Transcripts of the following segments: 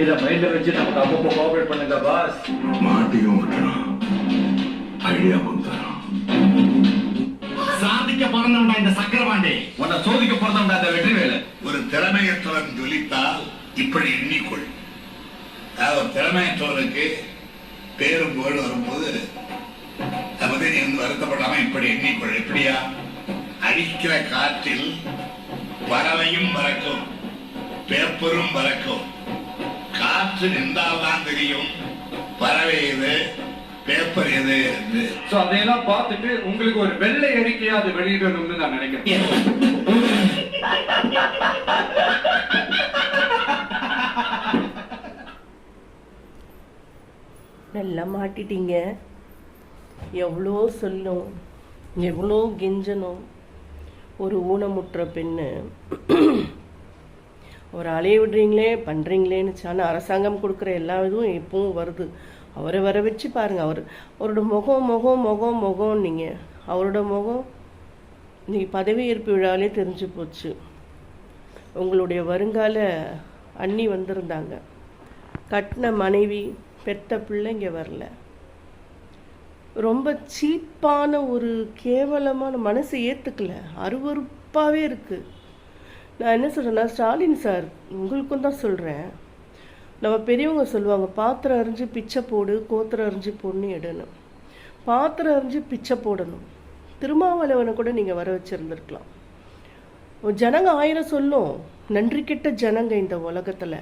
இதை மைண்ட்ல வச்சு நமக்கு அப்பப்போ கோஆபரேட் பண்ணுங்க பாஸ். மாட்டியும் விட்டுறான், ஐடியாவும் தரான். சாதிக்க பிறந்தவன்டா இந்த சக்கரவாண்டி, உன்னை சோதிக்க பிறந்தவன்டா இந்த வெற்றிவேலு. ஒரு திறமையற்றவன் ஜொலித்தால் இப்படி எண்ணிக்கொள். அதாவது திறமையற்றவனுக்கு பேரும் புகழ் வரும்போது நமது நீ வந்து வருத்தப்படாம இப்படி எண்ணிக்கொள். எப்படியா? அடிக்கிற காற்றில் பறவையும் பறக்கும், பேப்பரும் பறக்கும். காற்று நின்றால்தான் தெரியும் பறவை எது, பேப்பர் எது என்று. சோ அதையெல்லாம் பார்த்துட்டு உங்களுக்கு ஒரு வெள்ளை அறிக்கையா அது வெளியிடணும்னு நான் நினைக்கிறேன். நல்லா மாட்டிட்டீங்க. எவ்வளோ சொல்லும், எவ்வளோ கெஞ்சணும். ஒரு ஊனமுற்ற பெண்ணு ஒரு அலைய விடுறீங்களே பண்ணுறீங்களேன்னு. ஆனால் அரசாங்கம் கொடுக்குற எல்லா இதுவும் இப்பவும் வருது. அவரை வர வச்சு பாருங்கள். அவரோட முகம் முகம் முகம் முகம் நீங்கள் அவரோட முகம் இன்னைக்கு பதவியேற்பு விழாலே தெரிஞ்சு போச்சு. உங்களுடைய வருங்கால அண்ணி வந்திருந்தாங்க, கட்டின மனைவி பெத்த பிள்ளைங்க வரல. ரொம்ப சீப்பான ஒரு கேவலமான மனசு ஏற்றுக்கல, அருவறுப்பாகவே இருக்குது. நான் என்ன சொல்கிறேன்னா, ஸ்டாலின் சார் உங்களுக்கும் தான் சொல்கிறேன். நம்ம பெரியவங்க சொல்லுவாங்க, பாத்திரம் அரிஞ்சு பிச்சை போடு, கோத்திரம் அரிஞ்சு பொண்ணு எடுணும். பாத்திரம் அரிஞ்சு பிச்சை போடணும். திருமாவளவனை கூட நீங்கள் வர வச்சுருந்துருக்கலாம். ஜனங்க 1000 சொல்லும். நன்றி கெட்ட ஜனங்க இந்த உலகத்தில்.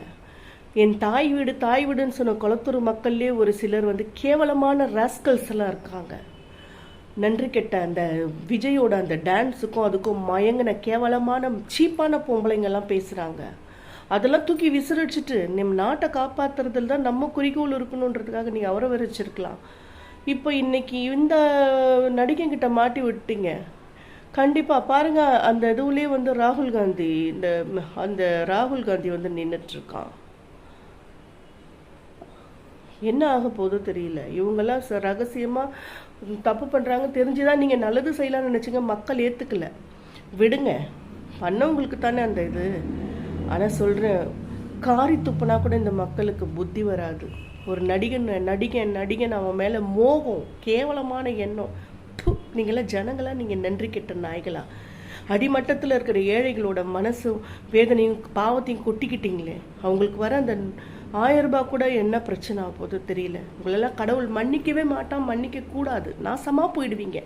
என் தாய் வீடு தாய் வீடுன்னு சொன்ன குளத்தூர் மக்கள்லேயே ஒரு சிலர் வந்து கேவலமான ராஸ்கல்ஸ் எல்லாம் இருக்காங்க. நன்றி கெட்ட அந்த விஜயோட அந்த டான்ஸுக்கும் அதுக்கும் மயங்கின கேவலமான சீப்பான பொம்பளைங்கெல்லாம் பேசுகிறாங்க. அதெல்லாம் தூக்கி விசிறடிச்சிட்டு நம்ம நாட்டை காப்பாற்றுறதுல தான் நம்ம குறிக்கோள் இருக்கணுன்றதுக்காக நீங்கள் அவரை வரைச்சிருக்கலாம். இப்போ இன்னைக்கு இந்த நடிகைங்கிட்ட மாட்டி விட்டீங்க. கண்டிப்பாக பாருங்கள், அந்த இதுவுலேயே வந்து ராகுல் காந்தி அந்த ராகுல் காந்தி வந்து நின்றுட்டுருக்கான். என்ன ஆக போதோ தெரியல. இவங்கெல்லாம் ரகசியமாக தப்பு பண்ணுறாங்க. தெரிஞ்சுதான் நீங்கள் நல்லது செய்யலாம்னு நினச்சிங்க. மக்கள் ஏற்றுக்கல, விடுங்க. பண்ணவங்களுக்கு தானே அந்த இது. ஆனால் சொல்கிறேன், காரி துப்புனா கூட இந்த மக்களுக்கு புத்தி வராது. ஒரு நடிகன் அவன் மேலே மோகம், கேவலமான எண்ணம். நீங்களாம் ஜனங்களா? நீங்கள் நன்றி கெட்ட நாய்களா? அடிமட்டத்தில் இருக்கிற ஏழைகளோட மனசும் வேதனையும் பாவத்தையும் கொட்டிக்கிட்டீங்களே. அவங்களுக்கு வர அந்த 1000 ரூபாய் கூட என்ன பிரச்சனை ஆக போதோ தெரியல. உங்களெல்லாம் கடவுள் மன்னிக்கவே மாட்டான், மன்னிக்க கூடாது. நாசமாக போயிடுவீங்க.